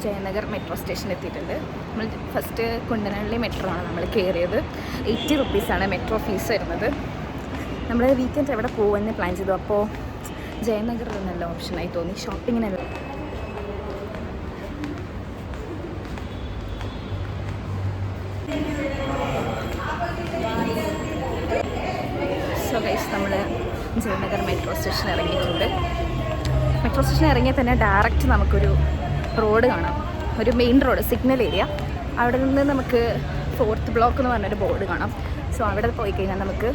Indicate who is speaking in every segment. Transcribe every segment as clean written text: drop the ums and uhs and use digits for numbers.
Speaker 1: Jayanagar metro station എത്തിയിട്ടുണ്ട്. നമ്മൾ first കുണ്ടനഹള്ളി metro ആണ് നമ്മൾ കയറിയത്. 80 റുപ്പീസാണ് മെട്രോ ഫീസ് വരുന്നത്. നമ്മൾ വീക്കെൻഡ് എവിടെ പോകുമെന്ന് പ്ലാൻ ചെയ്തു. അപ്പോൾ ജയനഗർ നല്ല ഓപ്ഷനായി തോന്നി ഷോപ്പിങ്ങിനല്ല. സോ ഗൈസ് നമ്മൾ ജയനഗർ മെട്രോ സ്റ്റേഷൻ ഇറങ്ങിയിട്ടുണ്ട്. മെട്രോ സ്റ്റേഷൻ ഇറങ്ങിയാൽ തന്നെ ഡയറക്റ്റ് നമുക്കൊരു റോഡ് കാണാം, ഒരു മെയിൻ റോഡ്, സിഗ്നൽ ഏരിയ. അവിടെ നിന്ന് നമുക്ക് 4th ബ്ലോക്ക് എന്ന് പറഞ്ഞൊരു ബോർഡ് കാണാം. സോ അവിടെ പോയി കഴിഞ്ഞാൽ നമുക്ക്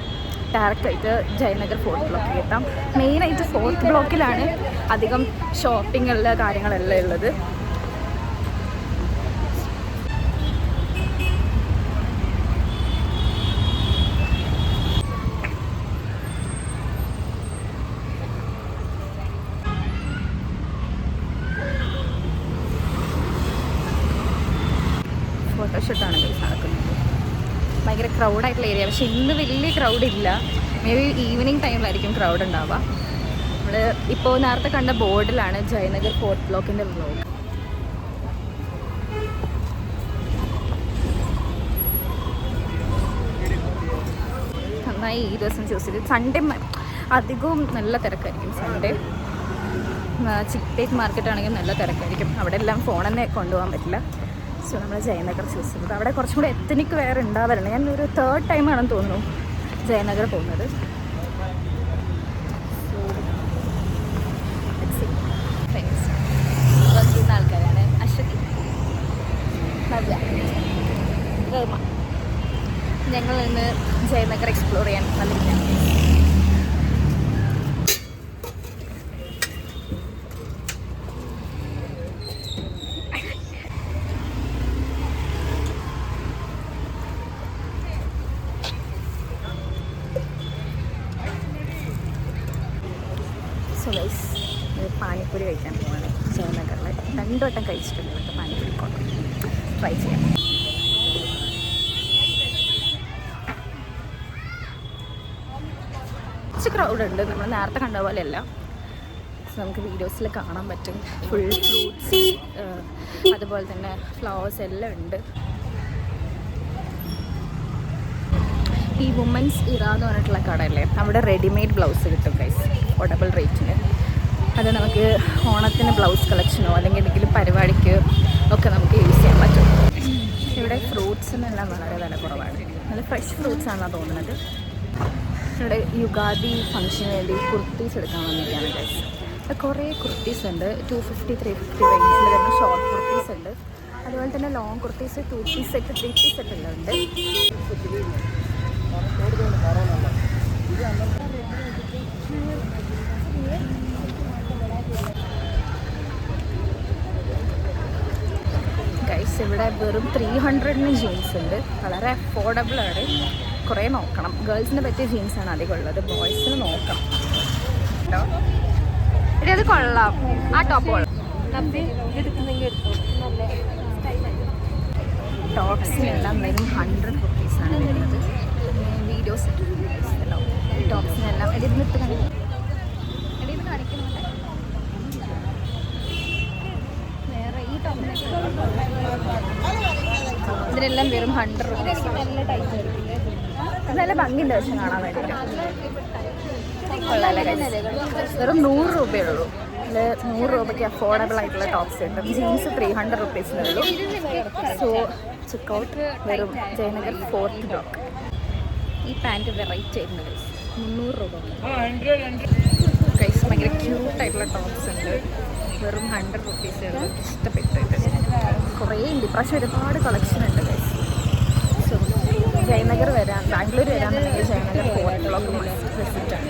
Speaker 1: ഡയറക്റ്റായിട്ട് ജയനഗർ 4th ബ്ലോക്കിൽ എത്താം. മെയിനായിട്ട് 4th ബ്ലോക്കിലാണ് അധികം ഷോപ്പിങ്ങുള്ള കാര്യങ്ങളെല്ലാം ഉള്ളത്. ഫോട്ടോഷൂട്ടാണ് ഗൈസ് നടക്കുന്നത്. ഭയങ്കര ക്രൗഡായിട്ടുള്ള ഏരിയ. പക്ഷേ ഇന്ന് വലിയ ക്രൗഡില്ല. മേ ബി ഈവനിങ് ടൈമിലായിരിക്കും ക്രൗഡ് ഉണ്ടാവുക. നമ്മൾ ഇപ്പോൾ നേരത്തെ കണ്ട ബോർഡിലാണ് ജയനഗർ 4th ബ്ലോക്കിൻ്റെ വ്ലോഗ്. നന്നായി ഈ ദിവസം ചൂസ് ചെയ്ത്. സൺഡേ അധികവും നല്ല തിരക്കായിരിക്കും. സൺഡേ ചിക്പേറ്റ് മാർക്കറ്റ് ആണെങ്കിൽ നല്ല തിരക്കായിരിക്കും. അവിടെ എല്ലാം ഫോൺ തന്നെ കൊണ്ടുപോകാൻ പറ്റില്ല. സോ നമ്മൾ ജയനഗർ ചൂസ് ചെയ്തത്. അവിടെ കുറച്ചും കൂടി എത്തനിക്ക് വേറെ ഉണ്ടാവാറുണ്ട്. ഞാൻ ഒരു 3rd ടൈമാണെന്ന് തോന്നുന്നു ജയനഗർ പോകുന്നത്. വർക്ക് ചെയ്യുന്ന ആൾക്കാരാണ് അശ്വതി, നവ്യ, ഗർമ. ഞങ്ങൾ ഇന്ന് ജയനഗർ എക്സ്പ്ലോർ ചെയ്യാൻ വന്നിരിക്കുകയാണ്. സോ ഗൈസ് പാനിപ്പൂരി കഴിക്കാൻ പോവാണ് ജയനഗറിൽ. 2 വട്ടം കഴിച്ചിട്ടുണ്ട് ഇവിടുത്തെ പാനിപ്പൂരി. ട്രൈ ചെയ്യാം. കുറച്ച് ക്രൗഡ് ഉണ്ട്, നമ്മൾ നേരത്തെ കണ്ട പോലെയല്ല. സോ നമുക്ക് വീഡിയോസിൽ കാണാൻ പറ്റും. ഫുൾ ഫ്രൂട്ട്സ് അതുപോലെ തന്നെ ഫ്ലവേഴ്സ് എല്ലാം ഉണ്ട്. ഈ വുമൻസ് ഇറ എന്ന് പറഞ്ഞിട്ടുള്ള കടയല്ലേ, അവിടെ റെഡിമെയ്ഡ് ബ്ലൗസ് കിട്ടും ഗൈസ്, അഫോർഡബിൾ റേറ്റിന്. അത് നമുക്ക് ഓണത്തിന് ബ്ലൗസ് കളക്ഷനോ അല്ലെങ്കിൽ എന്തെങ്കിലും പരിപാടിക്ക് ഒക്കെ നമുക്ക് യൂസ് ചെയ്യാൻ പറ്റും. ഇവിടെ ഫ്രൂട്ട്സിനെല്ലാം വളരെ വില കുറവാണ്. നല്ല ഫ്രഷ് ഫ്രൂട്ട്സ് ആണെന്നാണ് തോന്നുന്നത്. ഇവിടെ യുഗാദി ഫംഗ്ഷന് വേണ്ടി കുർത്തീസ് എടുക്കാൻ വന്നിരിക്കുകയാണ് ഗൈസ്. കുറേ കുർത്തീസ് ഉണ്ട്. 250, 350 റേഞ്ചിൽ വരുന്ന ഷോർട്ട് കുർത്തീസ് ഉണ്ട്. അതുപോലെ തന്നെ long kurtis 2 piece set, 3 piece set എല്ലാം ഉണ്ട്. ഗൈസ് ഇവിടെ വെറും 300-ന് ജീൻസ് ഉണ്ട്. വളരെ അഫോർഡബിൾ ആണ്. കുറേ നോക്കണം. ഗേൾസിന് പറ്റിയ ജീൻസാണ് അധികം ഉള്ളത്. ബോയ്സിന് നോക്കാം. ഇനി അത് കൊള്ളാം. ആ ടോപ്പ് കൊള്ളാം. ടോപ്സിനെല്ലാം വെറും 100 റുപ്പീസാണ് വരുന്നത്. വീഡിയോസ് ടോപ്സിനെല്ലാം ഇടയിൽ നിന്ന് കാണിക്കുന്നുണ്ട്. വേറെ ഈ ടോപ്പിനെ ഇതിനെല്ലാം വെറും 100 റുപ്പീസ്. നല്ല ഭംഗിയുണ്ട് പക്ഷെ കാണാൻ വേണ്ടിയിട്ട്. വെറും 100 രൂപയേ ഉള്ളൂ. അതിൽ 100 രൂപയ്ക്ക് അഫോർഡബിൾ ആയിട്ടുള്ള ടോപ്സ് കിട്ടും. ജീൻസ് 300 റുപ്പീസിനേ ഉള്ളൂ. സോ ചെക്കൗട്ട് വെറും ജയനഗർ 4th ബ്ലോക്ക്. ഈ പാൻറ്റ് വെറൈറ്റി ആയിരുന്നു ഗൈസ്. 300 രൂപ. ഗൈസ് ഭയങ്കര ക്യൂട്ടായിട്ടുള്ള ടോപ്സ് ഉണ്ട്. വെറും 100 റുപ്പീസേ ഉള്ളൂ. ഇഷ്ടപ്പെട്ടിട്ട് കുറേ ഉണ്ട്. ഇപ്രാവശ്യം ഒരുപാട് കളക്ഷൻ ഉണ്ട് ഗൈസ്. സോ ജയനഗർ വരാൻ, ബാംഗ്ലൂർ വരാന്നുണ്ടെങ്കിൽ ജയനഗർ 4th ബ്ലോക്ക് വിസിറ്റാണ്.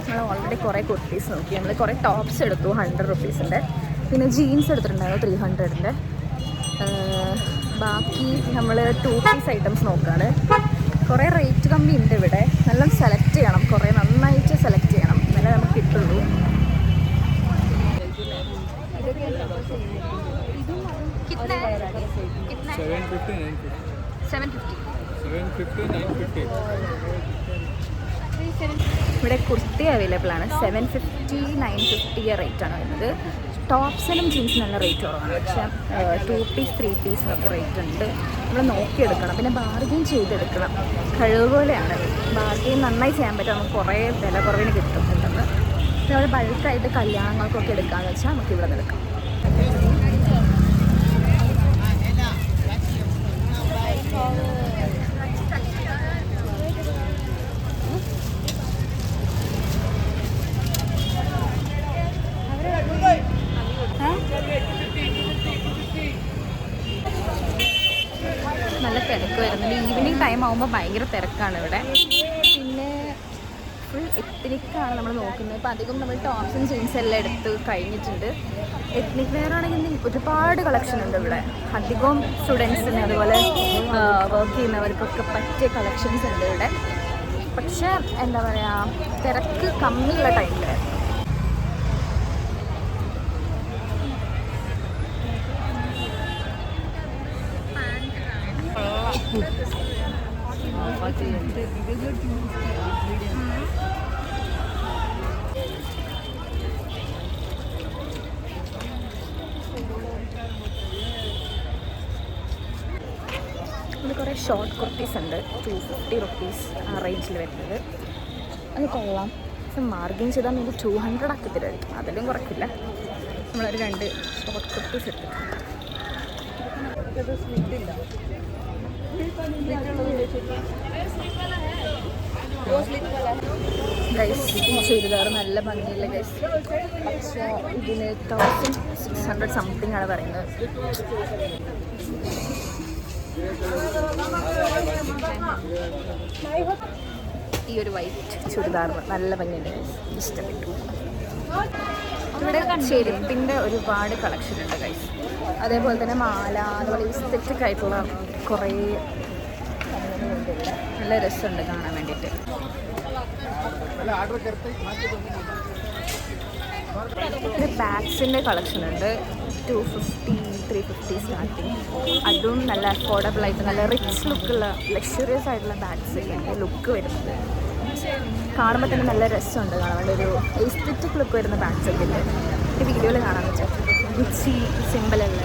Speaker 1: നമ്മൾ ഓൾറെഡി കുറേ കുർത്തീസ് നോക്കി. നമ്മൾ കുറേ ടോപ്സ് എടുത്തു 100 റുപ്പീസിൻ്റെ. പിന്നെ ജീൻസ് എടുത്തിട്ടുണ്ടായിരുന്നു 300-ൻ്റെ. ബാക്കി നമ്മൾ 2 പീസ് ഐറ്റംസ് നോക്കുകയാണ്. കുറേ റേറ്റ് കമ്മി ഉണ്ട് ഇവിടെ. നല്ല സെലക്ട് ചെയ്യണം. കുറേ നന്നായിട്ട് സെലക്ട് ചെയ്യണം, എന്നാലേ നമുക്ക് കിട്ടുള്ളൂ. कितना है? कितना है?
Speaker 2: 750 950 750 950
Speaker 1: ഇവിടെ കുർത്തി അവൈലബിൾ ആണ്. 750 950 റേറ്റാണ് വരുന്നത്. ടോപ്സിനും ജീൻസിനും നല്ല റേറ്റ് കുറവാണ്. പക്ഷേ 2 പീസ് 3 പീസിനൊക്കെ റേറ്റ് ഉണ്ട്. നമ്മൾ നോക്കിയെടുക്കണം, പിന്നെ ബാർഗെയിൻ ചെയ്തെടുക്കണം. കഴിവ് പോലെയാണ്. ബാർഗെയിൻ നന്നായി ചെയ്യാൻ പറ്റും. നമുക്ക് കുറേ വില കുറവിന് കിട്ടുന്നുണ്ടെന്ന്. പിന്നെ അവിടെ ബൾക്കായിട്ട് കല്യാണങ്ങൾക്കൊക്കെ എടുക്കാമെന്ന് വെച്ചാൽ നമുക്ക് ഇവിടെ നിന്ന് എടുക്കാം. നല്ല തിരക്ക് വരുന്നുണ്ട്. ഈവനിങ് ടൈം ആകുമ്പോൾ ഭയങ്കര തിരക്കാണ് ഇവിടെ. പിന്നെ ഫുൾ എത്നിക്കാണ് നമ്മൾ നോക്കുന്നത്. ഇപ്പോൾ അധികം നമ്മൾ ടോപ്സും ജീൻസും എല്ലാം എടുത്ത് കഴിഞ്ഞിട്ടുണ്ട്. എത്നിക് വെയർ ആണെങ്കിൽ ഒരുപാട് കളക്ഷൻ ഉണ്ട് ഇവിടെ. അധികം സ്റ്റുഡൻസിന് അതുപോലെ വർക്ക് ചെയ്യുന്നവർക്കൊക്കെ പറ്റിയ കളക്ഷൻസ് ഉണ്ട് ഇവിടെ. പക്ഷേ എന്താ പറയുക, തിരക്ക് കമ്മിയുള്ള ടൈമിൽ ഇത് കുറേ ഷോർട്ട് കുർത്തീസ് ഉണ്ട്. 250 റുപ്പീസ് ആ റേഞ്ചിൽ വരുന്നത്. അത് കൊള്ളാം. പക്ഷെ മാർഗിൻ ചെയ്താൽ നമുക്ക് 200 ആക്കി തരുമായിരിക്കും. അതിലും കുറയ്ക്കില്ല. നമ്മളൊരു 2 ഷോർട്ട് കുർത്തീസ് എടുത്തിട്ടുണ്ട്. ഗൈസ്, ഈ ചുരിദാർ നല്ല ഭംഗിയില്ല ഗൈസ്. പക്ഷേ ഇതിന് 1600 സംതിങ് ആണ് പറയുന്നത്. ഈ ഒരു വൈറ്റ് ചുരിദാർ നല്ല ഭംഗിയുണ്ട് ഗൈസ്, ഇഷ്ടപ്പെട്ടു. ഇവിടെ ചെരുപ്പിൻ്റെ ഒരുപാട് കളക്ഷൻ ഉണ്ട് ഗൈസ്. അതേപോലെ തന്നെ മാല, അതുപോലെ എസ്തെറ്റിക് ആയിട്ടുള്ള കുറേ നല്ല രസമുണ്ട് കാണാൻ വേണ്ടിയിട്ട്. പിന്നെ ബാഗ്സിൻ്റെ കളക്ഷൻ ഉണ്ട്. 250 350 സ്റ്റാർട്ടിങ്. അതും നല്ല അഫോർഡബിൾ ആയിട്ട് നല്ല റിച്ച് ലുക്കുള്ള ലക്ഷറിയസ് ആയിട്ടുള്ള ബാഗ്സ് ലുക്ക് വരുന്നത്. കാണുമ്പോൾ തന്നെ നല്ല രസമുണ്ട് കാണാൻ വേണ്ടി. ഒരു എസ്തെറ്റിക് ലുക്ക് വരുന്ന ബാഗ്സ് ഒക്കെ ഉണ്ട്. ഈ വീഡിയോയിൽ കാണാൻ വെച്ചാൽ ഗുച്ചി സിമ്പിളല്ല.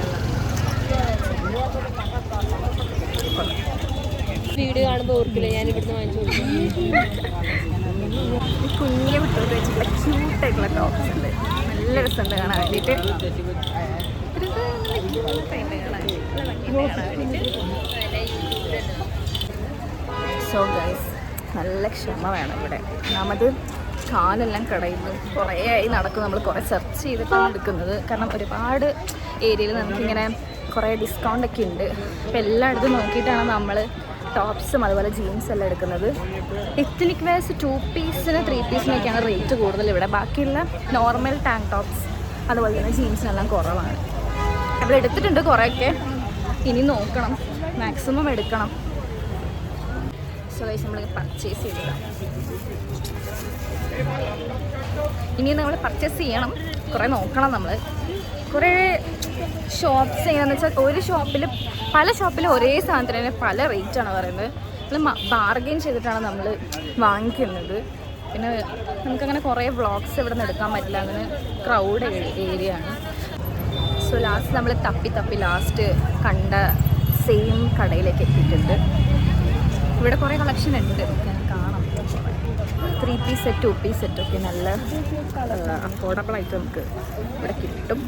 Speaker 2: വീഡിയോ കാണുമ്പോൾ ഓർക്കില്ല ഞാൻ ഇവിടുന്ന് വാങ്ങിച്ചു കൊടുക്കും.
Speaker 1: കുഞ്ഞെ വിട്ടോട്ട് വെച്ചിട്ടുള്ള ക്യൂട്ടായിട്ടുള്ള ടോപ്സ് ഉണ്ട്. നല്ല രസമുണ്ട് കാണാൻ വേണ്ടിയിട്ട്. സോ ഗൈസ്, നല്ല ക്ഷമ വേണം ഇവിടെ. ഒന്നാമത് കാലെല്ലാം കടയുന്നു. കുറേ ആയി നടക്കും. നമ്മൾ കുറേ സെർച്ച് ചെയ്തിട്ടാണ് എടുക്കുന്നത്. കാരണം ഒരുപാട് ഏരിയയിൽ നമുക്കിങ്ങനെ കുറേ ഡിസ്കൗണ്ട് ഒക്കെ ഉണ്ട്. അപ്പോൾ എല്ലായിടത്തും നോക്കിയിട്ടാണ് നമ്മൾ ടോപ്സും അതുപോലെ ജീൻസ് എല്ലാം എടുക്കുന്നത്. എത്നിക് വെയർസ് 2 പീസിന് 3 പീസിനൊക്കെയാണ് റേറ്റ് കൂടുതൽ ഇവിടെ. ബാക്കിയുള്ള നോർമൽ ടാങ്ക് ടോപ്സ് അതുപോലെ തന്നെ ജീൻസിനെല്ലാം കുറവാണ്. നമ്മൾ എടുത്തിട്ടുണ്ട് കുറേയൊക്കെ, ഇനി നോക്കണം, മാക്സിമം എടുക്കണം. സോ ഗൈസ്, നമ്മൾ പർച്ചേസ് ചെയ്തതാണ്. ഇനി നമ്മൾ പർച്ചേസ് ചെയ്യണം. കുറേ നോക്കണം. നമ്മൾ കുറേ ഷോപ്സ് ചെയ്യാന്ന് വെച്ചാൽ ഒരു ഷോപ്പിൽ പല ഷോപ്പിലും ഒരേ സാധനത്തിന് തന്നെ പല റേറ്റാണ് പറയുന്നത്. നമ്മൾ ബാർഗെയിൻ ചെയ്തിട്ടാണ് നമ്മൾ വാങ്ങിക്കുന്നത്. പിന്നെ നമുക്കങ്ങനെ കുറേ വ്ളോഗ്സ് ഇവിടെ നിന്ന് എടുക്കാൻ പറ്റില്ല. അങ്ങനെ ക്രൗഡ് ഏരിയ ആണ്. സോ ലാസ്റ്റ് നമ്മൾ തപ്പി ലാസ്റ്റ് കണ്ട സെയിം കടയിലേക്ക് എത്തിയിട്ടുണ്ട്. ഇവിടെ കുറേ കളക്ഷൻ ഉണ്ട്, കാണാം. 3 പീസ് സെറ്റ് 2 പീസ് സെറ്റൊക്കെ നല്ല അഫോർഡബിളായിട്ട് നമുക്ക് ഇവിടെ കിട്ടും.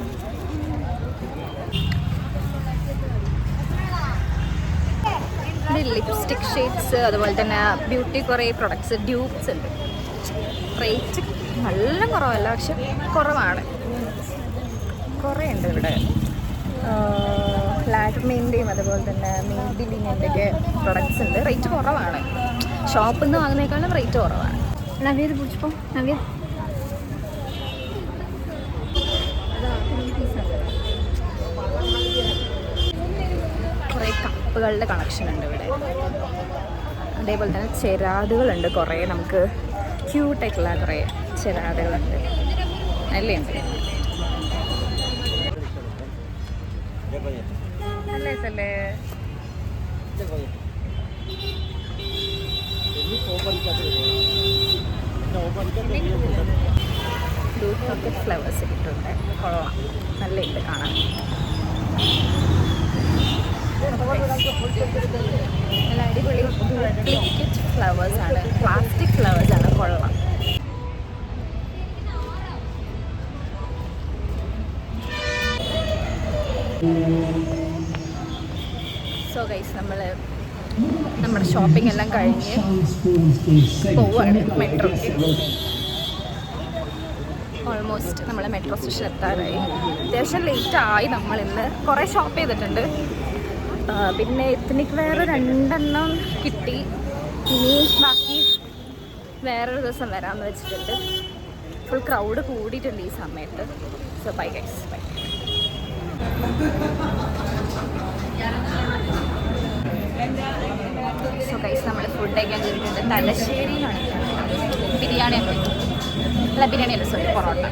Speaker 1: ലിപ്സ്റ്റിക് ഷെയ്ഡ്സ് അതുപോലെ തന്നെ ബ്യൂട്ടി കുറേ പ്രൊഡക്ട്സ് ഡ്യൂപ്സ് ഉണ്ട്. റേറ്റ് നല്ല കുറവല്ല, പക്ഷെ കുറവാണ്. കുറേ ഉണ്ട് ഇവിടെ. ലാക്മേൻ്റെയും അതുപോലെ തന്നെ മെയ്ബിലിൻ്റെയൊക്കെ പ്രൊഡക്ട്സ് ഉണ്ട്. റേറ്റ് കുറവാണ്. ഷോപ്പിൽ നിന്ന് വാങ്ങുന്നതിനേക്കാളും റേറ്റ് കുറവാണ്. നവ്യത് പിടിച്ചപ്പോൾ നവ്യത് കുറേ കപ്പുകളുടെ കളക്ഷൻ ഉണ്ട് ഇവിടെ. അതേപോലെ തന്നെ ചെരാതുകളുണ്ട് കുറേ. നമുക്ക് ക്യൂട്ടായിട്ടുള്ള കുറേ ചെരാതുകളുണ്ട്. അല്ലേ ഉണ്ട് നല്ല രസമല്ലേ? ഡ്യൂപ്ലിക്കേറ്റ് ഫ്ലവേഴ്സ് കിട്ടുന്നുണ്ട്. കൊള്ളാം, നല്ല ഉണ്ട് കാണാൻ. നല്ല അടിപൊളി ഡ്യൂപ്ലിക്കേറ്റ് ഫ്ലവേഴ്സാണ്, പ്ലാസ്റ്റിക് ഫ്ലവേഴ്സാണ്. കൊള്ളാം. സോ ഗൈസ്, നമ്മുടെ ഷോപ്പിംഗ് എല്ലാം കഴിഞ്ഞ് പോവാണ് മെട്രോയ്ക്ക്. ഓൾമോസ്റ്റ് നമ്മൾ മെട്രോ സ്റ്റേഷൻ എത്താറായി. അത്യാവശ്യം ലേറ്റായി. നമ്മളിന്ന് കുറേ ഷോപ്പ് ചെയ്തിട്ടുണ്ട്. പിന്നെ എത്തനിക്ക് വേറെ 2 കിട്ടി. ഇനി ബാക്കി വേറൊരു ദിവസം വരാമെന്ന് വെച്ചിട്ടുണ്ട്. ഫുൾ ക്രൗഡ് കൂടിയിട്ടുണ്ട് ഈ സമയത്ത്. So bye guys, bye. So guys, നമ്മൾ ഫുഡ് കഴിക്കാൻ കയറിയിട്ടുണ്ട്. തലശ്ശേരിയിലാണ് ബിരിയാണി. അല്ല, ബിരിയാണി അല്ല, സോറി, പൊറോട്ട.